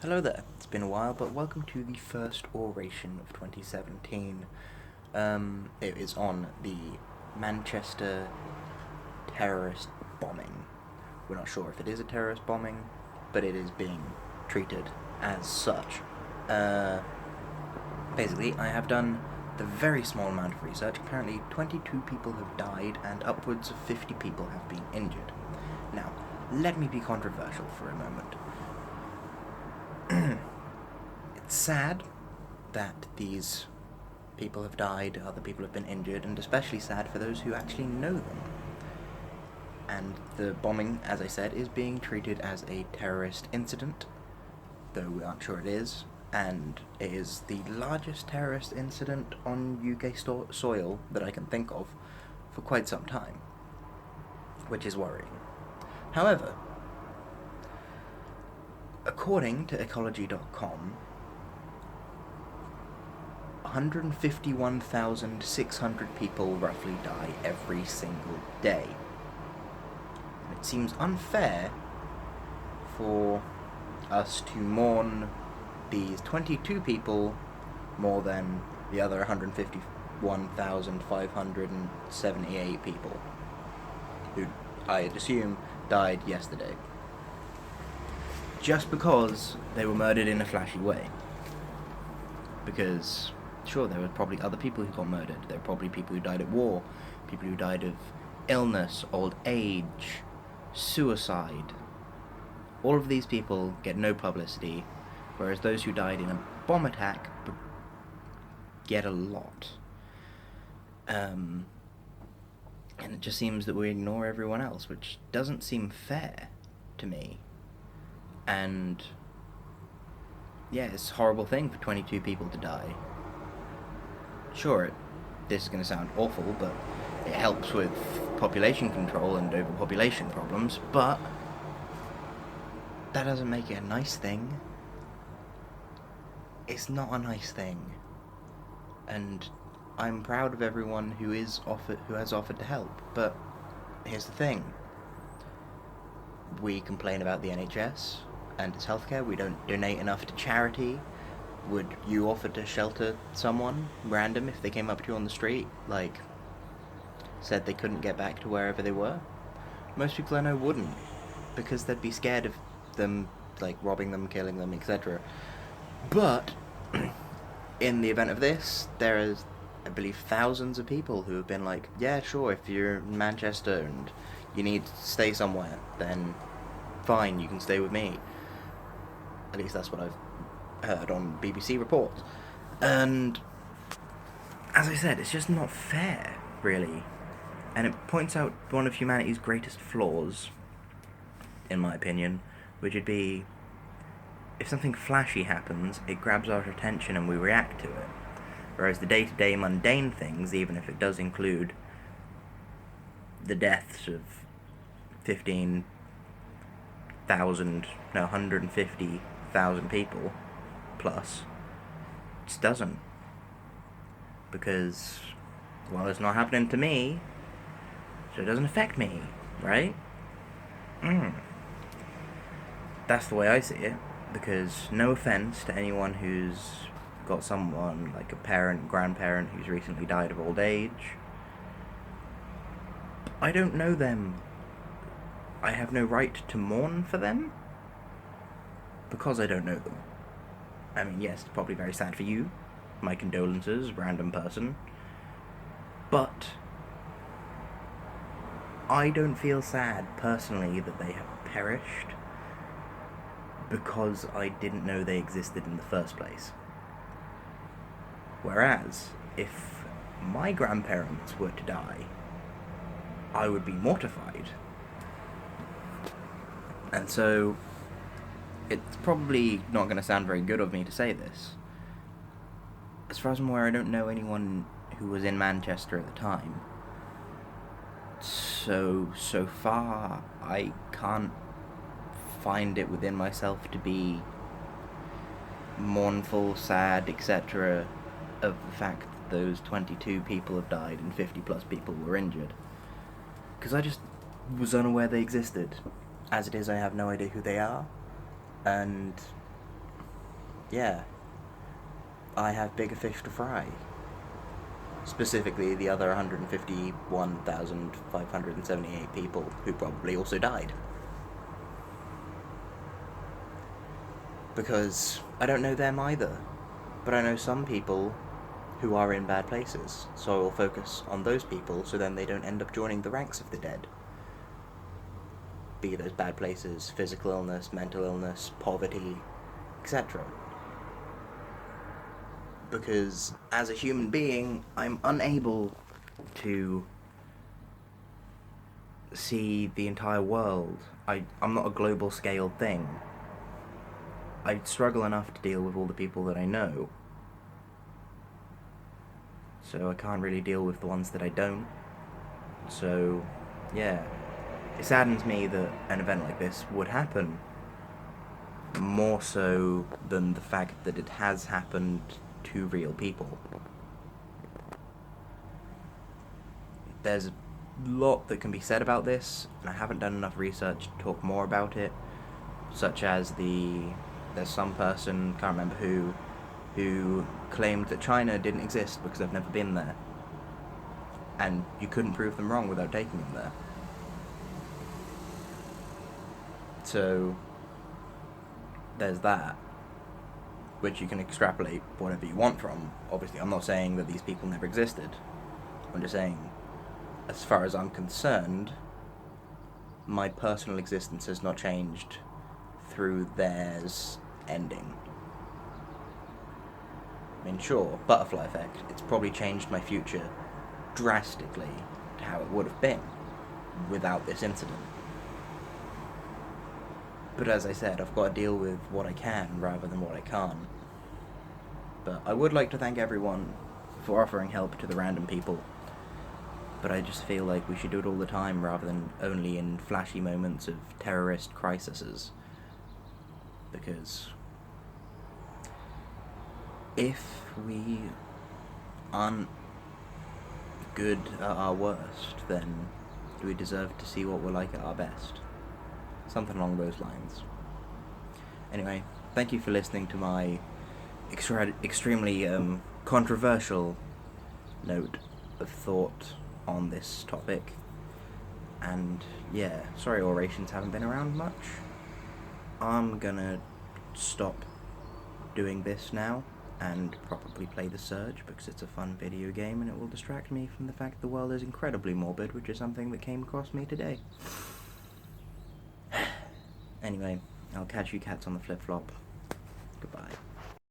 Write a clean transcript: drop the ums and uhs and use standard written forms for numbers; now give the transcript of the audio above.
Hello there, it's been a while, but welcome to the first Oration of 2017. It is on the Manchester terrorist bombing. We're not sure if it is a terrorist bombing, but it is being treated as such. Uh, Basically, I have done the very small amount of research. Apparently, 22 people have died and upwards of 50 people have been injured. Now, let me be controversial for a moment. It's sad that these people have died, other people have been injured, and especially sad for those who actually know them. And the bombing, as I said, is being treated as a terrorist incident, though we aren't sure it is, and it is the largest terrorist incident on UK soil that I can think of for quite some time, which is worrying. However, according to ecology.com, 151,600 people roughly die every single day. And it seems unfair for us to mourn these 22 people more than the other 151,578 people who I'd assume died yesterday. Just because they were murdered in a flashy way. Because sure, there were probably other people who got murdered. There were probably people who died at war, people who died of illness, old age, suicide. All of these people get no publicity, whereas those who died in a bomb attack get a lot. And it just seems that we ignore everyone else, which doesn't seem fair to me. And yeah, it's a horrible thing for 22 people to die. Sure, this is going to sound awful, but it helps with population control and overpopulation problems, but that doesn't make it a nice thing. It's not a nice thing. And I'm proud of everyone who has offered to help, but here's the thing. We complain about the NHS and its healthcare, we don't donate enough to charity. Would you offer to shelter someone random if they came up to you on the street, like, said they couldn't get back to wherever they were? Most people I know wouldn't, because they'd be scared of them, like, robbing them, killing them, etc. But, in the event of this, there is, I believe, thousands of people who have been like, yeah, sure, if you're in Manchester and you need to stay somewhere, then fine, you can stay with me. At least that's what I've heard on BBC reports. And as I said, it's just not fair, really. And it points out one of humanity's greatest flaws, in my opinion, which would be if something flashy happens, it grabs our attention and we react to it. Whereas the day-to-day mundane things, even if it does include the deaths of 150,000 people plus, just doesn't. Because, well, it's not happening to me, so it doesn't affect me, right? That's the way I see it, because no offense to anyone who's got someone like a parent, grandparent who's recently died of old age. I don't know them. I have no right to mourn for them because I don't know them. I mean, yes, it's probably very sad for you. My condolences, random person. But I don't feel sad personally that they have perished because I didn't know they existed in the first place. Whereas, if my grandparents were to die, I would be mortified. And so, it's probably not going to sound very good of me to say this. As far as I'm aware, I don't know anyone who was in Manchester at the time. So far, I can't find it within myself to be mournful, sad, etc. of the fact that those 22 people have died and 50 plus people were injured. Because I just was unaware they existed. As it is, I have no idea who they are. And yeah, I have bigger fish to fry. Specifically, the other 151,578 people who probably also died. Because I don't know them either, but I know some people who are in bad places, so I will focus on those people so then they don't end up joining the ranks of the dead. Be those bad places physical illness, mental illness, poverty, etc. Because as a human being, I'm unable to see the entire world. I'm not a global scale thing. I struggle enough to deal with all the people that I know, so I can't really deal with the ones that I don't. So, yeah, it saddens me that an event like this would happen, more so than the fact that it has happened to real people. There's a lot that can be said about this, and I haven't done enough research to talk more about it, such as there's some person, can't remember who claimed that China didn't exist because I've never been there. And you couldn't prove them wrong without taking them there. So, there's that, which you can extrapolate whatever you want from. Obviously, I'm not saying that these people never existed. I'm just saying, as far as I'm concerned, my personal existence has not changed through theirs ending. I mean, sure, butterfly effect, it's probably changed my future drastically to how it would have been without this incident. But as I said, I've got to deal with what I can rather than what I can't. But I would like to thank everyone for offering help to the random people. But I just feel like we should do it all the time rather than only in flashy moments of terrorist crises. Because if we aren't good at our worst, then do we deserve to see what we're like at our best? Something along those lines. Anyway, thank you for listening to my extremely controversial note of thought on this topic. And yeah, sorry orations haven't been around much. I'm gonna stop doing this now and probably play The Surge because it's a fun video game and it will distract me from the fact the world is incredibly morbid, which is something that came across me today. Anyway, I'll catch you cats on the flip-flop. Goodbye.